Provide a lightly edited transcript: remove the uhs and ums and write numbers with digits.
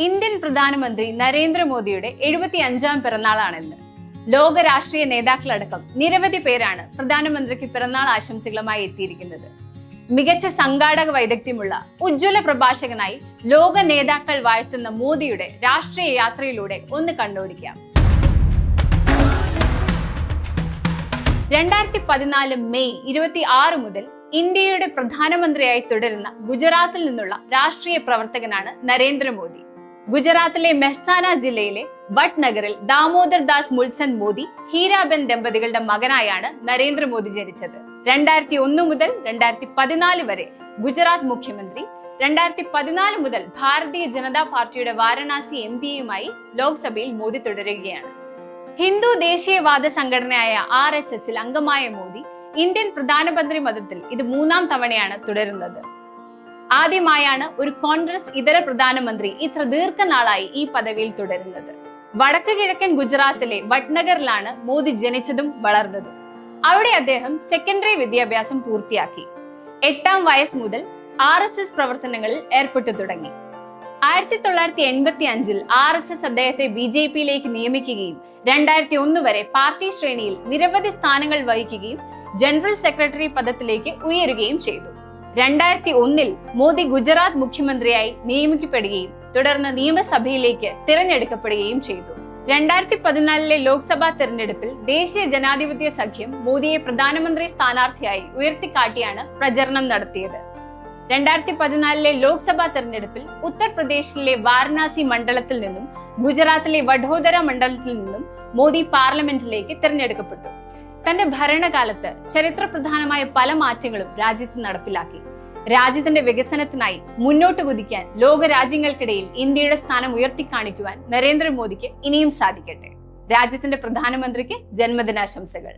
Indian പ്രധാനമന്ത്രി നരേന്ദ്രമോദിയുടെ 75ാം പിറന്നാളാണെന്ന്. ലോക രാഷ്ട്രീയ നേതാക്കളടക്കം നിരവധി പേരാണ് പ്രധാനമന്ത്രിക്ക് പിറന്നാൾ ആശംസകളുമായി എത്തിയിരിക്കുന്നത്. മികച്ച സംഘാടക വൈദഗ്ധ്യമുള്ള ഉജ്ജ്വല പ്രഭാഷകനായി ലോക നേതാക്കൾ വാഴ്ത്തുന്ന മോദിയുടെ രാഷ്ട്രീയ യാത്രയിലൂടെ ഒന്ന് കണ്ണോടിക്കാം. 2014 മെയ് 26 മുതൽ ഇന്ത്യയുടെ പ്രധാനമന്ത്രിയായി തുടരുന്ന ഗുജറാത്തിൽ നിന്നുള്ള രാഷ്ട്രീയ പ്രവർത്തകനാണ് നരേന്ദ്രമോദി. ഗുജറാത്തിലെ മെഹ്സാന ജില്ലയിലെ വട്നഗറിൽ ദാമോദർ ദാസ് മുൾചന്ദ് മോദി, ഹീരാബെൻ ദമ്പതികളുടെ മകനായാണ് നരേന്ദ്രമോദി ജനിച്ചത്. 2001 മുതൽ 2014 വരെ ഗുജറാത്ത് മുഖ്യമന്ത്രി, 2014 മുതൽ ഭാരതീയ ജനതാ പാർട്ടിയുടെ വാരണാസി MP-യുമായി ലോക്സഭയിൽ മോദി തുടരുകയാണ്. ഹിന്ദു ദേശീയവാദ സംഘടനയായ RSSൽ അംഗമായ മോദി ഇന്ത്യൻ പ്രധാനമന്ത്രി പദത്തിൽ ഇത് 3ാം തവണയാണ് തുടരുന്നത്. ആദ്യമായാണ് ഒരു കോൺഗ്രസ് ഇതര പ്രധാനമന്ത്രി ഇത്ര ദീർഘനാളായി ഈ പദവിയിൽ തുടരുന്നത്. വടക്ക് കിഴക്കൻ ഗുജറാത്തിലെ വട്നഗറിലാണ് മോദി ജനിച്ചതും വളർന്നതും. അവിടെ അദ്ദേഹം സെക്കൻഡറി വിദ്യാഭ്യാസം പൂർത്തിയാക്കി. 8ാം വയസ്സ് മുതൽ RSS പ്രവർത്തനങ്ങളിൽ ഏർപ്പെട്ടു തുടങ്ങി. 1985-ൽ RSS അദ്ദേഹത്തെ BJP-യിലേക്ക് നിയമിക്കുകയും 2001 വരെ പാർട്ടി ശ്രേണിയിൽ നിരവധി സ്ഥാനങ്ങൾ വഹിക്കുകയും ജനറൽ സെക്രട്ടറി പദത്തിലേക്ക് ഉയരുകയും ചെയ്തു. 2001-ൽ മോദി ഗുജറാത്ത് മുഖ്യമന്ത്രിയായി നിയമിക്കപ്പെടുകയും തുടർന്ന് നിയമസഭയിലേക്ക് തിരഞ്ഞെടുക്കപ്പെടുകയും ചെയ്തു. 2014-ലെ ലോക്സഭാ തെരഞ്ഞെടുപ്പിൽ ദേശീയ ജനാധിപത്യ സഖ്യം മോദിയെ പ്രധാനമന്ത്രി സ്ഥാനാർത്ഥിയായി ഉയർത്തിക്കാട്ടിയാണ് പ്രചരണം നടത്തിയത്. 2014-ലെ ലോക്സഭാ തെരഞ്ഞെടുപ്പിൽ ഉത്തർപ്രദേശിലെ വാരണാസി മണ്ഡലത്തിൽ നിന്നും ഗുജറാത്തിലെ വഡോദര മണ്ഡലത്തിൽ നിന്നും മോദി പാർലമെന്റിലേക്ക് തിരഞ്ഞെടുക്കപ്പെട്ടു. തന്റെ ഭരണകാലത്ത് ചരിത്രപ്രധാനമായ പല മാറ്റങ്ങളും രാജ്യത്ത് നടപ്പിലാക്കി. രാജ്യത്തിന്റെ വികസനത്തിനായി മുന്നോട്ട് കുതിക്കാൻ ലോക രാജ്യങ്ങൾക്കിടയിൽ ഇന്ത്യയുടെ സ്ഥാനം ഉയർത്തിക്കാണിക്കുവാൻ നരേന്ദ്രമോദിക്ക് ഇനിയും സാധിക്കട്ടെ. രാജ്യത്തിന്റെ പ്രധാനമന്ത്രിക്ക് ജന്മദിനാശംസകൾ.